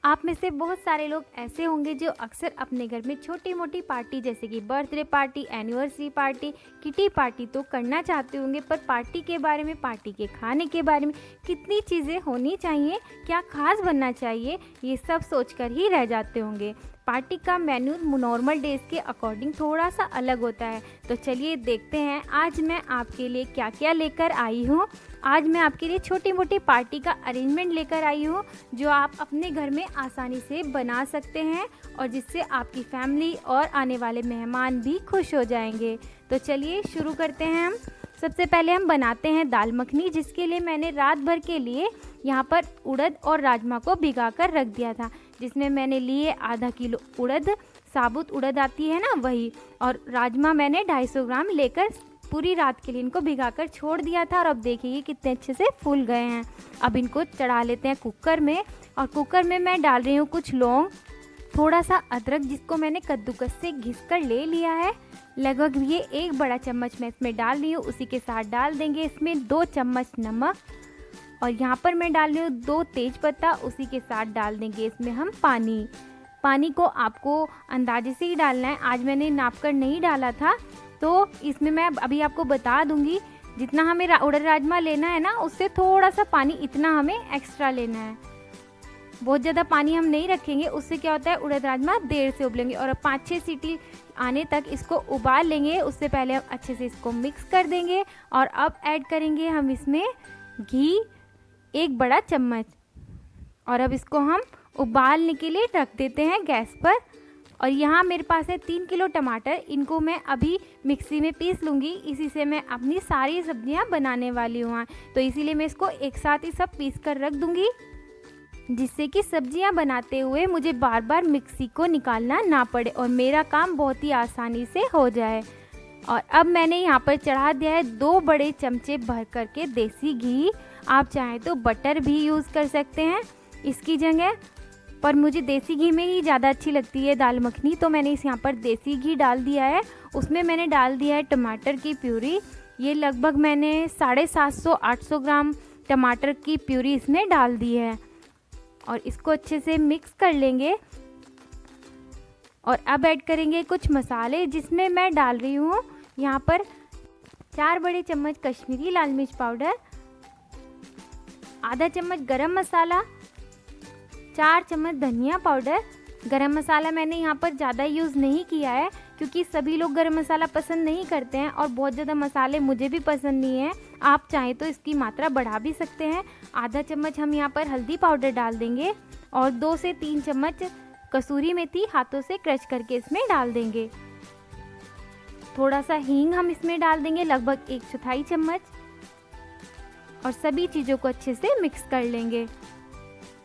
आप में से बहुत सारे लोग ऐसे होंगे जो अक्सर अपने घर में छोटी मोटी पार्टी जैसे कि birthday party, anniversary party, kitty party तो करना चाहते होंगे, पर पार्टी के बारे में, पार्टी के खाने के बारे में कितनी चीज़ें होनी चाहिए, क्या खास बनना चाहिए, ये सब सोचकर ही रह जाते होंगे। पार्टी का मेन्यू नॉर्मल डेज के अकॉर्डिंग थोड़ा सा अलग होता है, तो चलिए देखते हैं आज मैं आपके लिए क्या क्या लेकर आई हूँ। आज मैं आपके लिए छोटी मोटी पार्टी का अरेंजमेंट लेकर आई हूँ जो आप अपने घर में आसानी से बना सकते हैं और जिससे आपकी फैमिली और आने वाले मेहमान भी खुश हो जाएंगे। तो चलिए शुरू करते हैं हम। सबसे पहले हम बनाते हैं दाल मखनी, जिसके लिए मैंने रात भर के लिए यहाँ पर उड़द और राजमा को भिगाकर रख दिया था, जिसमें मैंने लिए आधा किलो उड़द, साबुत उड़द आती है ना वही, और राजमा मैंने 250 ग्राम लेकर पूरी रात के लिए इनको भिगाकर छोड़ दिया था। और अब देखिए कितने अच्छे से फूल गए हैं। अब इनको चढ़ा लेते हैं कुकर में, और कुकर में मैं डाल रही हूँ कुछ लौंग, थोड़ा सा अदरक जिसको मैंने कद्दूकस से घिस कर ले लिया है, लगभग ये 1 बड़ा चम्मच मैं इसमें डाल रही हूँ। उसी के साथ डाल देंगे इसमें 2 चम्मच नमक, और यहाँ पर मैं डाल रही हूँ 2 तेज पत्ता। उसी के साथ डाल देंगे इसमें हम पानी। पानी को आपको अंदाजे से ही डालना है, आज मैंने नाप कर नहीं डाला था, तो इसमें मैं अभी आपको बता दूंगी जितना हमें उड़द राजमा लेना है ना, उससे थोड़ा सा पानी इतना हमें एक्स्ट्रा लेना है। बहुत ज़्यादा पानी हम नहीं रखेंगे, उससे क्या होता है उड़द राजमा देर से उबलेंगे। और अब 5-6 सीटी आने तक इसको उबाल लेंगे। उससे पहले हम अच्छे से इसको मिक्स कर देंगे, और अब ऐड करेंगे हम इसमें घी 1 बड़ा चम्मच, और अब इसको हम उबालने के लिए रख देते हैं गैस पर। और यहाँ मेरे पास है 3 किलो टमाटर, इनको मैं अभी मिक्सी में पीस लूँगी, इसी से मैं अपनी सारी सब्जियाँ बनाने वाली हूँ, तो इसीलिए मैं इसको एक साथ ही सब पीस कर रख दूँगी, जिससे कि सब्जियां बनाते हुए मुझे बार बार मिक्सी को निकालना ना पड़े और मेरा काम बहुत ही आसानी से हो जाए। और अब मैंने यहाँ पर चढ़ा दिया है 2 बड़े चमचे भर करके देसी घी। आप चाहें तो बटर भी यूज़ कर सकते हैं इसकी जगह, पर मुझे देसी घी में ही ज़्यादा अच्छी लगती है दाल मखनी, तो मैंने इस यहाँ पर देसी घी डाल दिया है। उसमें मैंने डाल दिया है टमाटर की प्यूरी, ये लगभग मैंने 750-800 ग्राम टमाटर की प्यूरी इसमें डाल दी है, और इसको अच्छे से मिक्स कर लेंगे। और अब ऐड करेंगे कुछ मसाले, जिसमें मैं डाल रही हूँ यहाँ पर 4 बड़े चम्मच कश्मीरी लाल मिर्च पाउडर, आधा चम्मच गरम मसाला, 4 चम्मच धनिया पाउडर। गरम मसाला मैंने यहाँ पर ज़्यादा यूज़ नहीं किया है, क्योंकि सभी लोग गरम मसाला पसंद नहीं करते हैं, और बहुत ज़्यादा मसाले मुझे भी पसंद नहीं है। आप चाहें तो इसकी मात्रा बढ़ा भी सकते हैं। आधा चम्मच हम यहाँ पर हल्दी पाउडर डाल देंगे, और 2 से 3 चम्मच कसूरी मेथी हाथों से क्रश करके इसमें डाल देंगे। थोड़ा सा हींग हम इसमें डाल देंगे, लगभग 1/4 चम्मच, और सभी चीज़ों को अच्छे से मिक्स कर लेंगे।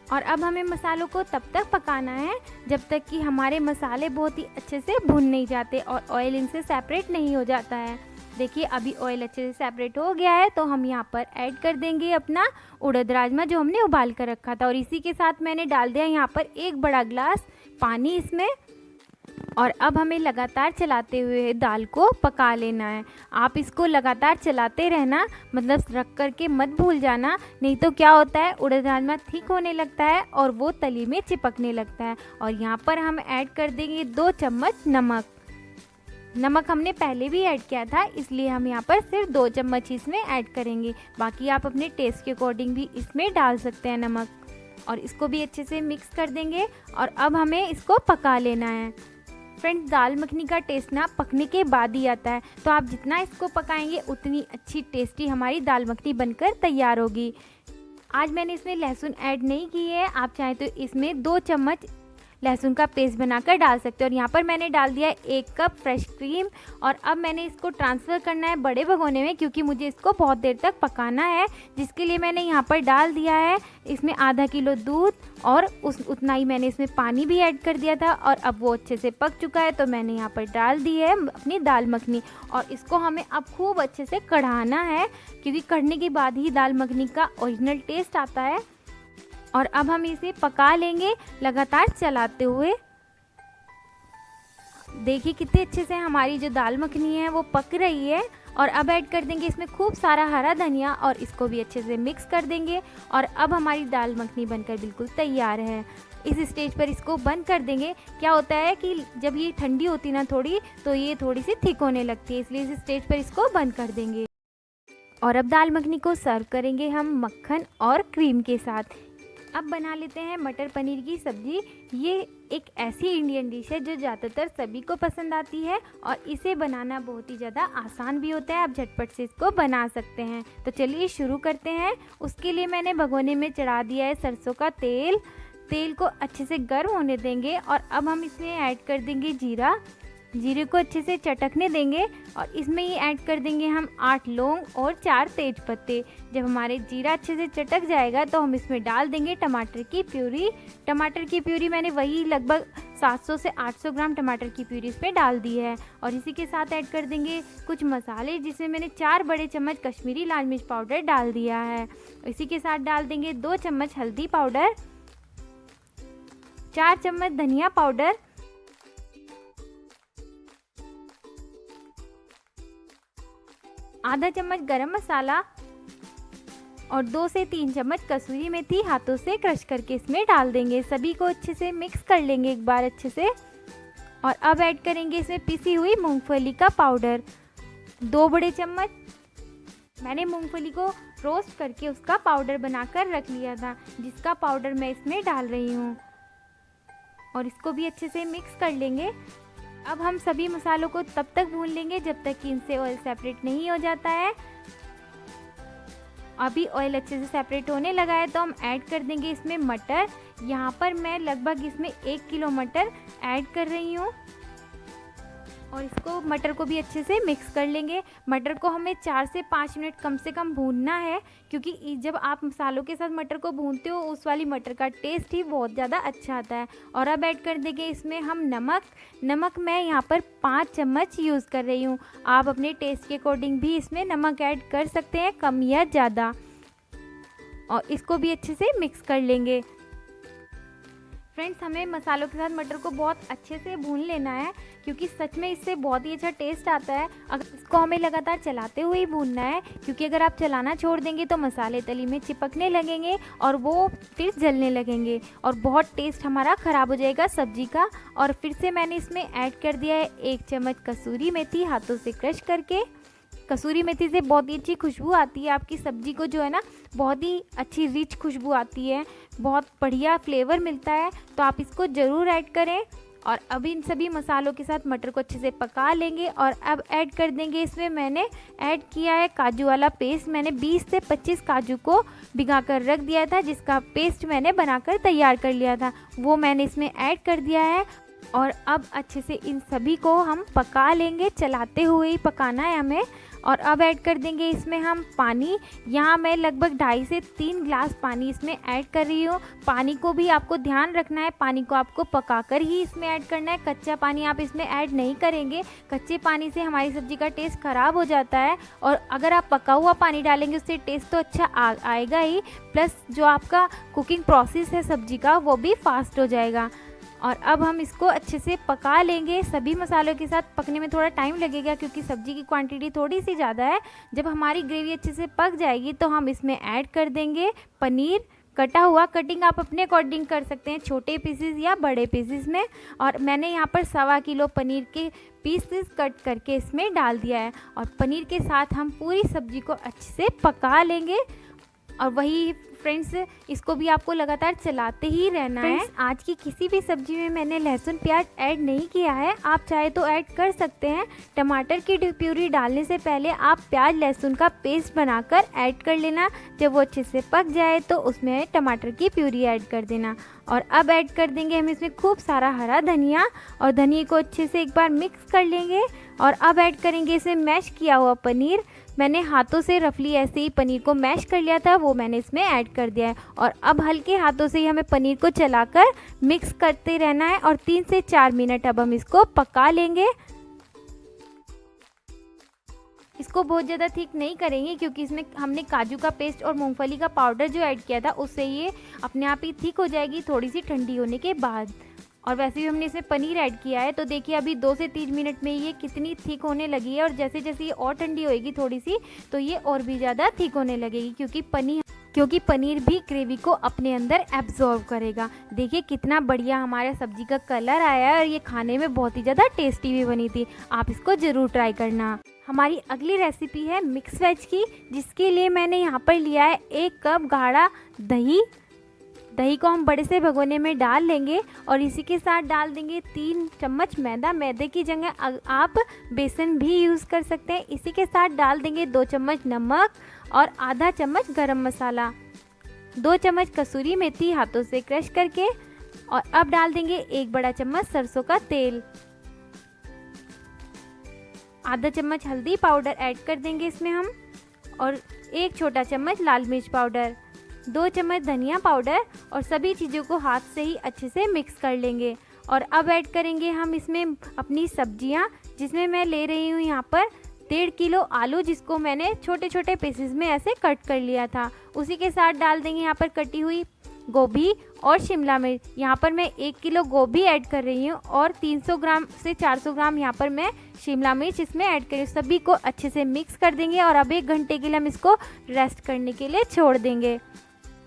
और अब हमें मसालों को तब तक पकाना है जब तक कि हमारे मसाले बहुत ही अच्छे से भुन नहीं जाते और ऑयल इनसे सेपरेट नहीं हो जाता है। देखिए अभी ऑयल अच्छे से सेपरेट हो गया है, तो हम यहाँ पर ऐड कर देंगे अपना उड़द राजमा जो हमने उबाल कर रखा था, और इसी के साथ मैंने डाल दिया यहाँ पर 1 बड़ा गिलास पानी इसमें। और अब हमें लगातार चलाते हुए दाल को पका लेना है। आप इसको लगातार चलाते रहना, मतलब रख करके मत भूल जाना, नहीं तो क्या होता है उड़द राजमा थिक होने लगता है और वो तली में चिपकने लगता है। और यहाँ पर हम ऐड कर देंगे 2 चम्मच नमक। नमक हमने पहले भी ऐड किया था, इसलिए हम यहाँ पर सिर्फ 2 चम्मच इसमें ऐड करेंगे, बाकी आप अपने टेस्ट के अकॉर्डिंग भी इसमें डाल सकते हैं नमक। और इसको भी अच्छे से मिक्स कर देंगे, और अब हमें इसको पका लेना है। फ्रेंड्स, दाल मखनी का टेस्ट ना पकने के बाद ही आता है, तो आप जितना इसको पकाएंगे उतनी अच्छी टेस्टी हमारी दाल मखनी बनकर तैयार होगी। आज मैंने इसमें लहसुन ऐड नहीं की है, आप चाहें तो इसमें 2 चम्मच लहसुन का पेस्ट बनाकर डाल सकते हो। और यहाँ पर मैंने डाल दिया है 1 कप फ्रेश क्रीम, और अब मैंने इसको ट्रांसफ़र करना है बड़े भगोने में, क्योंकि मुझे इसको बहुत देर तक पकाना है, जिसके लिए मैंने यहाँ पर डाल दिया है इसमें आधा किलो दूध, और उतना ही मैंने इसमें पानी भी ऐड कर दिया था। और अब वो अच्छे से पक चुका है, तो मैंने यहाँ पर डाल दी है अपनी दाल मखनी, और इसको हमें अब खूब अच्छे से कढ़ाना है, क्योंकि कढ़ने के बाद ही दाल मखनी का ओरिजिनल टेस्ट आता है। और अब हम इसे पका लेंगे लगातार चलाते हुए। देखिए कितने अच्छे से हमारी जो दाल मखनी है वो पक रही है। और अब ऐड कर देंगे इसमें खूब सारा हरा धनिया, और इसको भी अच्छे से मिक्स कर देंगे। और अब हमारी दाल मखनी बनकर बिल्कुल तैयार है। इस स्टेज पर इसको बंद कर देंगे। क्या होता है कि जब ये ठंडी होती ना थोड़ी, तो ये थोड़ी सी थिक होने लगती है, इसलिए इस स्टेज पर इसको बंद कर देंगे। और अब दाल मखनी को सर्व करेंगे हम मक्खन और क्रीम के साथ। अब बना लेते हैं मटर पनीर की सब्ज़ी। ये एक ऐसी इंडियन डिश है जो ज़्यादातर सभी को पसंद आती है और इसे बनाना बहुत ही ज़्यादा आसान भी होता है। आप झटपट से इसको बना सकते हैं। तो चलिए शुरू करते हैं। उसके लिए मैंने भगोने में चढ़ा दिया है सरसों का तेल। तेल को अच्छे से गर्म होने देंगे और अब हम इसमें ऐड कर देंगे जीरा। जीरे को अच्छे से चटकने देंगे और इसमें ही ऐड कर देंगे हम 8 लौंग और 4 तेज पत्ते। जब हमारे जीरा अच्छे से चटक जाएगा तो हम इसमें डाल देंगे टमाटर की प्यूरी। टमाटर की प्यूरी मैंने वही लगभग 700 से 800 ग्राम टमाटर की प्यूरी इसमें डाल दी है। और इसी के साथ ऐड कर देंगे कुछ मसाले, जिसमें मैंने 4 बड़े चम्मच कश्मीरी लाल मिर्च पाउडर डाल दिया है। इसी के साथ डाल देंगे 2 चम्मच हल्दी पाउडर, 4 चम्मच धनिया पाउडर, आधा चम्मच गरम मसाला और 2 से 3 चम्मच कसूरी मेथी हाथों से क्रश करके इसमें डाल देंगे। सभी को अच्छे से मिक्स कर लेंगे एक बार अच्छे से। और अब ऐड करेंगे इसमें पिसी हुई मूंगफली का पाउडर 2 बड़े चम्मच। मैंने मूंगफली को रोस्ट करके उसका पाउडर बनाकर रख लिया था, जिसका पाउडर मैं इसमें डाल रही हूँ और इसको भी अच्छे से मिक्स कर लेंगे। अब हम सभी मसालों को तब तक भून लेंगे जब तक कि इनसे ऑयल सेपरेट नहीं हो जाता है। अभी ऑयल अच्छे से सेपरेट होने लगा है तो हम ऐड कर देंगे इसमें मटर। यहाँ पर मैं लगभग इसमें 1 किलो मटर ऐड कर रही हूँ और इसको मटर को भी अच्छे से मिक्स कर लेंगे। मटर को हमें 4 से 5 मिनट कम से कम भूनना है, क्योंकि जब आप मसालों के साथ मटर को भूनते हो उस वाली मटर का टेस्ट ही बहुत ज़्यादा अच्छा आता है। और अब ऐड कर देंगे इसमें हम नमक मैं यहाँ पर 5 चम्मच यूज़ कर रही हूँ। आप अपने टेस्ट के अकॉर्डिंग भी इसमें नमक ऐड कर सकते हैं, कम या ज़्यादा। और इसको भी अच्छे से मिक्स कर लेंगे। फ्रेंड्स, हमें मसालों के साथ मटर को बहुत अच्छे से भून लेना है, क्योंकि सच में इससे बहुत ही अच्छा टेस्ट आता है। अगर इसको हमें लगातार चलाते हुए ही भूनना है, क्योंकि अगर आप चलाना छोड़ देंगे तो मसाले तली में चिपकने लगेंगे और वो फिर जलने लगेंगे और बहुत टेस्ट हमारा ख़राब हो जाएगा सब्जी का। और फिर से मैंने इसमें ऐड कर दिया है 1 चम्मच कसूरी मेथी हाथों से क्रश करके। कसूरी मेथी से बहुत ही अच्छी खुशबू आती है, आपकी सब्ज़ी को जो है ना बहुत ही अच्छी रिच खुशबू आती है, बहुत बढ़िया फ्लेवर मिलता है। तो आप इसको ज़रूर ऐड करें। और अब इन सभी मसालों के साथ मटर को अच्छे से पका लेंगे। और अब ऐड कर देंगे इसमें मैंने ऐड किया है काजू वाला पेस्ट। मैंने 20 से 25 काजू को भिगा कर रख दिया था, जिसका पेस्ट मैंने बनाकर तैयार कर लिया था, वो मैंने इसमें ऐड कर दिया है। और अब अच्छे से इन सभी को हम पका लेंगे, चलाते हुए ही पकाना है हमें। और अब ऐड कर देंगे इसमें हम पानी। यहाँ मैं लगभग 2.5 से 3 गिलास पानी इसमें ऐड कर रही हूँ। पानी को भी आपको ध्यान रखना है, पानी को आपको पकाकर ही इसमें ऐड करना है, कच्चा पानी आप इसमें ऐड नहीं करेंगे। कच्चे पानी से हमारी सब्ज़ी का टेस्ट ख़राब हो जाता है और अगर आप पका हुआ पानी डालेंगे उससे टेस्ट तो अच्छा आएगा ही, प्लस जो आपका कुकिंग प्रोसेस है सब्ज़ी का वो भी फास्ट हो जाएगा। और अब हम इसको अच्छे से पका लेंगे। सभी मसालों के साथ पकने में थोड़ा टाइम लगेगा, क्योंकि सब्ज़ी की क्वांटिटी थोड़ी सी ज़्यादा है। जब हमारी ग्रेवी अच्छे से पक जाएगी तो हम इसमें ऐड कर देंगे पनीर कटा हुआ। कटिंग आप अपने अकॉर्डिंग कर सकते हैं, छोटे पीसेस या बड़े पीसेस में। और मैंने यहाँ पर 1.25 किलो पनीर के पीसेस कट करके इसमें डाल दिया है। और पनीर के साथ हम पूरी सब्ज़ी को अच्छे से पका लेंगे। और वही फ्रेंड्स, इसको भी आपको लगातार चलाते ही रहना है। आज की किसी भी सब्जी में मैंने लहसुन प्याज ऐड नहीं किया है, आप चाहे तो ऐड कर सकते हैं। टमाटर की प्यूरी डालने से पहले आप प्याज लहसुन का पेस्ट बनाकर ऐड कर लेना। जब वो अच्छे से पक जाए तो उसमें टमाटर की प्यूरी ऐड कर देना। और अब ऐड कर देंगे हम इसमें खूब सारा हरा धनिया और धनिया को अच्छे से एक बार मिक्स कर लेंगे। और अब ऐड करेंगे इसमें मैश किया हुआ पनीर। मैंने हाथों से रफली ऐसे ही पनीर को मैश कर लिया था, वो मैंने इसमें ऐड कर दिया है। और अब हल्के हाथों से ही हमें पनीर को चलाकर मिक्स करते रहना है और 3 से 4 मिनट अब हम इसको पका लेंगे। इसको बहुत ज़्यादा थिक नहीं करेंगे, क्योंकि इसमें हमने काजू का पेस्ट और मूंगफली का पाउडर जो ऐड किया था उससे ये अपने आप ही थिक हो जाएगी थोड़ी सी ठंडी होने के बाद। और वैसे भी हमने इसमें पनीर ऐड किया है, तो देखिए अभी 2 से 3 मिनट में ये कितनी थिक होने लगी है। और जैसे जैसे ये और ठंडी होएगी थोड़ी सी, तो ये और भी ज़्यादा थिक होने लगेगी, क्योंकि पनीर क्योंकि पनीर भी ग्रेवी को अपने अंदर एब्जॉर्व करेगा। देखिए कितना बढ़िया हमारे सब्जी का कलर आया है और ये खाने में बहुत ही ज़्यादा टेस्टी भी बनी थी। आप इसको ज़रूर ट्राई करना। हमारी अगली रेसिपी है मिक्स वेज की, जिसके लिए मैंने यहाँ पर लिया है 1 कप गाढ़ा दही। दही को हम बड़े से भगोने में डाल लेंगे और इसी के साथ डाल देंगे 3 चम्मच मैदा। मैदे की जगह आप बेसन भी यूज़ कर सकते हैं। इसी के साथ डाल देंगे 2 चम्मच नमक और आधा चम्मच गरम मसाला, 2 चम्मच कसूरी मेथी हाथों से क्रश करके, और अब डाल देंगे 1 बड़ा चम्मच सरसों का तेल, आधा चम्मच हल्दी पाउडर ऐड कर देंगे इसमें हम, और 1 छोटा चम्मच लाल मिर्च पाउडर, 2 चम्मच धनिया पाउडर, और सभी चीज़ों को हाथ से ही अच्छे से मिक्स कर लेंगे। और अब ऐड करेंगे हम इसमें अपनी सब्जियां, जिसमें मैं ले रही हूँ यहाँ पर 1.5 किलो आलू, जिसको मैंने छोटे छोटे पीसेस में ऐसे कट कर लिया था। उसी के साथ डाल देंगे यहाँ पर कटी हुई गोभी और शिमला मिर्च। यहाँ पर मैं 1 किलो गोभी ऐड कर रही हूँ और 300 ग्राम से 400 ग्राम यहाँ पर मैं शिमला मिर्च इसमें ऐड कर रही हूँ। सभी को अच्छे से मिक्स कर देंगे और अब 1 घंटे के लिए हम इसको रेस्ट करने के लिए छोड़ देंगे।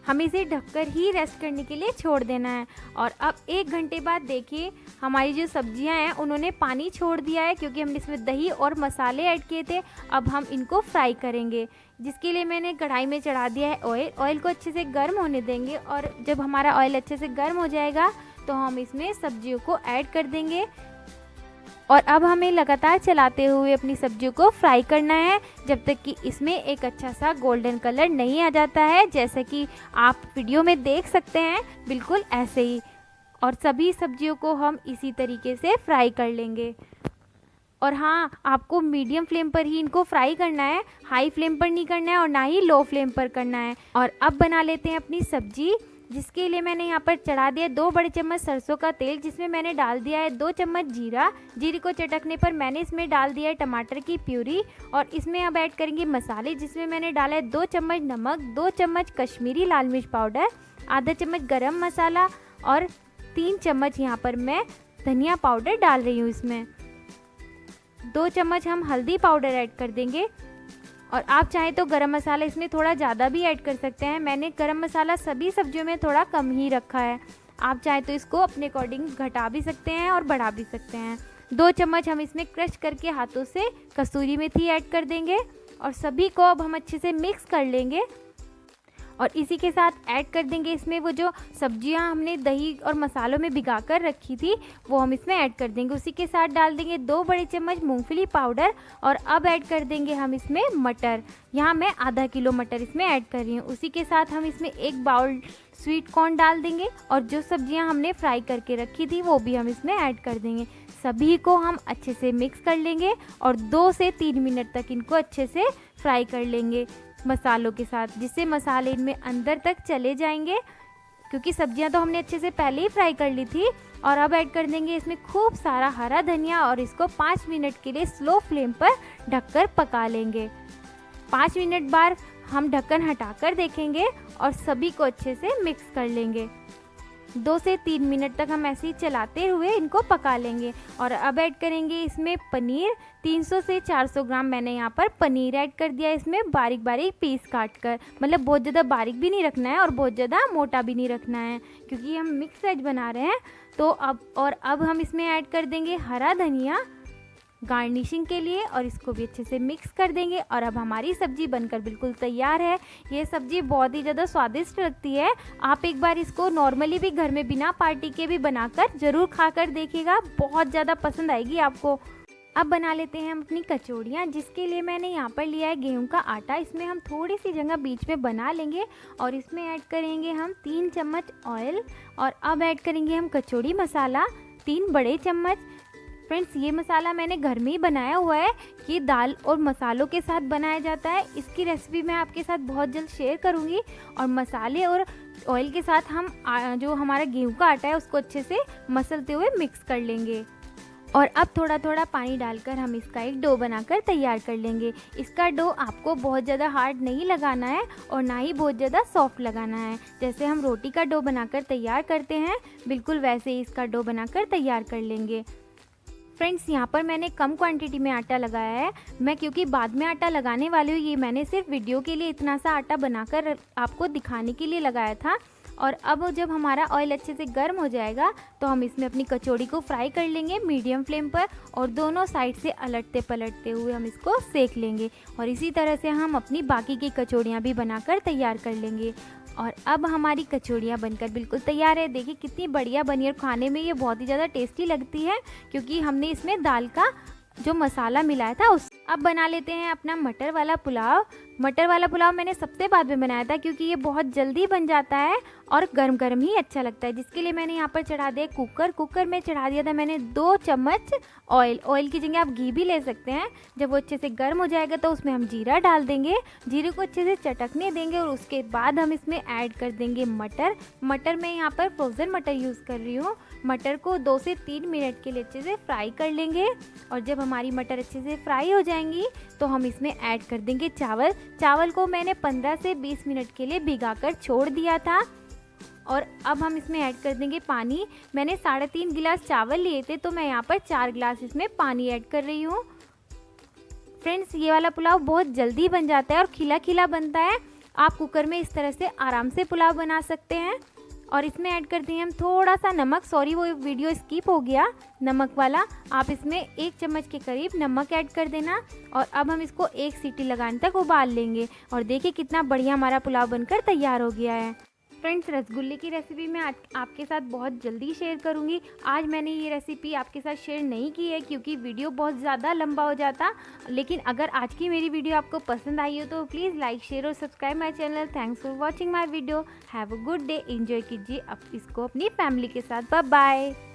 हमें इसे ढककर ही रेस्ट करने के लिए छोड़ देना है। और अब 1 घंटे बाद देखिए हमारी जो सब्जियां हैं उन्होंने पानी छोड़ दिया है, क्योंकि हमने इसमें दही और मसाले ऐड किए थे। अब हम इनको फ्राई करेंगे, जिसके लिए मैंने कढ़ाई में चढ़ा दिया है ऑयल। ऑयल को अच्छे से गर्म होने देंगे और जब हमारा ऑयल अच्छे से गर्म हो जाएगा तो हम इसमें सब्जियों को ऐड कर देंगे। और अब हमें लगातार चलाते हुए अपनी सब्जियों को फ्राई करना है जब तक कि इसमें एक अच्छा सा गोल्डन कलर नहीं आ जाता है, जैसा कि आप वीडियो में देख सकते हैं, बिल्कुल ऐसे ही। और सभी सब्जियों को हम इसी तरीके से फ्राई कर लेंगे। और हाँ, आपको मीडियम फ्लेम पर ही इनको फ्राई करना है, हाई फ्लेम पर नहीं करना है और ना ही लो फ्लेम पर करना है। और अब बना लेते हैं अपनी सब्जी, जिसके लिए मैंने यहाँ पर चढ़ा दिया 2 बड़े चम्मच सरसों का तेल, जिसमें मैंने डाल दिया है 2 चम्मच जीरा। जीरे को चटकने पर मैंने इसमें डाल दिया है टमाटर की प्यूरी। और इसमें अब ऐड करेंगे मसाले, जिसमें मैंने डाला है 2 चम्मच नमक, 2 चम्मच कश्मीरी लाल मिर्च पाउडर, आधा चम्मच गरम मसाला और 3 चम्मच यहाँ पर मैं धनिया पाउडर डाल रही हूँ। इसमें 2 चम्मच हम हल्दी पाउडर ऐड कर देंगे। और आप चाहें तो गरम मसाला इसमें थोड़ा ज़्यादा भी ऐड कर सकते हैं। मैंने गरम मसाला सभी सब्जियों में थोड़ा कम ही रखा है। आप चाहें तो इसको अपने अकॉर्डिंग घटा भी सकते हैं और बढ़ा भी सकते हैं। 2 चम्मच हम इसमें क्रश करके हाथों से कसूरी मेथी ऐड कर देंगे और सभी को अब हम अच्छे से मिक्स कर लेंगे। और इसी के साथ ऐड कर देंगे इसमें वो जो सब्जियां हमने दही और मसालों में भिगा कर रखी थी, वो हम इसमें ऐड कर देंगे। उसी के साथ डाल देंगे 2 बड़े चम्मच मूंगफली पाउडर। और अब ऐड कर देंगे हम इसमें मटर। यहाँ मैं आधा किलो मटर इसमें ऐड कर रही हूँ। उसी के साथ हम इसमें 1 बाउल स्वीट कॉर्न डाल देंगे और जो सब्जियां हमने फ्राई करके रखी थी वो भी हम इसमें ऐड कर देंगे। सभी को हम अच्छे से मिक्स कर लेंगे और 2 से 3 मिनट तक इनको अच्छे से फ्राई कर लेंगे मसालों के साथ, जिससे मसाले इनमें अंदर तक चले जाएंगे, क्योंकि सब्जियां तो हमने अच्छे से पहले ही फ्राई कर ली थी। और अब ऐड कर देंगे इसमें खूब सारा हरा धनिया और इसको 5 मिनट के लिए स्लो फ्लेम पर ढककर पका लेंगे। 5 मिनट बाद हम ढक्कन हटाकर देखेंगे और सभी को अच्छे से मिक्स कर लेंगे। 2 से 3 मिनट तक हम ऐसे ही चलाते हुए इनको पका लेंगे। और अब ऐड करेंगे इसमें पनीर। 300 से 400 ग्राम मैंने यहाँ पर पनीर ऐड कर दिया। इसमें बारीक बारीक पीस काट कर, मतलब बहुत ज़्यादा बारीक भी नहीं रखना है और बहुत ज़्यादा मोटा भी नहीं रखना है, क्योंकि हम मिक्स वेज बना रहे हैं। तो अब हम इसमें ऐड कर देंगे हरा धनिया गार्निशिंग के लिए और इसको भी अच्छे से मिक्स कर देंगे। और अब हमारी सब्ज़ी बनकर बिल्कुल तैयार है। ये सब्ज़ी बहुत ही ज़्यादा स्वादिष्ट लगती है। आप एक बार इसको नॉर्मली भी घर में बिना पार्टी के भी बनाकर ज़रूर खाकर देखिएगा, बहुत ज़्यादा पसंद आएगी आपको। अब बना लेते हैं हम अपनी कचौड़ियाँ, जिसके लिए मैंने यहाँ पर लिया है गेहूं का आटा। इसमें हम थोड़ी सी जगह बीच में बना लेंगे और इसमें ऐड करेंगे हम 3 चम्मच ऑयल। और अब ऐड करेंगे हम कचौड़ी मसाला 3 बड़े चम्मच। फ्रेंड्स, ये मसाला मैंने घर में ही बनाया हुआ है। ये दाल और मसालों के साथ बनाया जाता है। इसकी रेसिपी मैं आपके साथ बहुत जल्द शेयर करूँगी। और मसाले और ऑयल के साथ हम जो हमारा गेहूं का आटा है उसको अच्छे से मसलते हुए मिक्स कर लेंगे। और अब थोड़ा थोड़ा पानी डालकर हम इसका एक डो बनाकर तैयार कर लेंगे। इसका डो आपको बहुत ज़्यादा हार्ड नहीं लगाना है और ना ही बहुत ज़्यादा सॉफ्ट लगाना है। जैसे हम रोटी का डो बनाकर तैयार करते हैं, बिल्कुल वैसे ही इसका डो बनाकर तैयार कर लेंगे। फ्रेंड्स यहाँ पर मैंने कम क्वांटिटी में आटा लगाया है, मैं क्योंकि बाद में आटा लगाने वाली हूँ। ये मैंने सिर्फ वीडियो के लिए इतना सा आटा बनाकर आपको दिखाने के लिए लगाया था। और अब जब हमारा ऑयल अच्छे से गर्म हो जाएगा तो हम इसमें अपनी कचौड़ी को फ्राई कर लेंगे मीडियम फ्लेम पर, और दोनों साइड से अलटते पलटते हुए हम इसको सेक लेंगे। और इसी तरह से हम अपनी बाकी की कचौड़ियाँ भी बनाकर तैयार कर लेंगे। और अब हमारी कचौड़ियाँ बनकर बिल्कुल तैयार है। देखिए कितनी बढ़िया बनी है, और खाने में ये बहुत ही ज़्यादा टेस्टी लगती है क्योंकि हमने इसमें दाल का जो मसाला मिलाया था उस। अब बना लेते हैं अपना मटर वाला पुलाव। मटर वाला पुलाव मैंने सबसे बाद में बनाया था क्योंकि ये बहुत जल्दी बन जाता है और गरम गरम ही अच्छा लगता है, जिसके लिए मैंने यहाँ पर चढ़ा दिया कुकर में चढ़ा दिया था मैंने 2 चम्मच ऑयल की जगह आप घी भी ले सकते हैं। जब वो अच्छे से गर्म हो जाएगा तो उसमें हम जीरा डाल देंगे, जीरे को अच्छे से चटकने देंगे और उसके बाद हम इसमें ऐड कर देंगे मटर मैं यहाँ पर फ्रोज़न मटर यूज़ कर रही हूँ। मटर को 2 से 3 मिनट के लिए अच्छे से फ्राई कर लेंगे, और जब हमारी मटर अच्छे से फ्राई हो जाएंगी तो हम इसमें ऐड कर देंगे चावल को मैंने 15 से 20 मिनट के लिए भिगाकर छोड़ दिया था। और अब हम इसमें ऐड कर देंगे पानी। मैंने 3.5 गिलास चावल लिए थे तो मैं यहाँ पर 4 गिलास इसमें पानी ऐड कर रही हूँ। फ्रेंड्स ये वाला पुलाव बहुत जल्दी बन जाता है और खिला खिला बनता है। आप कुकर में इस तरह से आराम से पुलाव बना सकते हैं। और इसमें ऐड कर दिए हम थोड़ा सा नमक, सॉरी वो वीडियो स्किप हो गया नमक वाला। आप इसमें 1 चम्मच के करीब नमक ऐड कर देना। और अब हम इसको 1 सीटी लगाने तक उबाल लेंगे। और देखिए कितना बढ़िया हमारा पुलाव बनकर तैयार हो गया है। फ्रेंड्स रसगुल्ले की रेसिपी मैं आज आपके साथ बहुत जल्दी शेयर करूंगी। आज मैंने ये रेसिपी आपके साथ शेयर नहीं की है क्योंकि वीडियो बहुत ज़्यादा लंबा हो जाता, लेकिन अगर आज की मेरी वीडियो आपको पसंद आई हो तो प्लीज़ लाइक शेयर और subscribe my channel. Thanks for watching my video. Have a good day, enjoy कीजिए अब इसको अपनी फैमिली के साथ। Bye bye.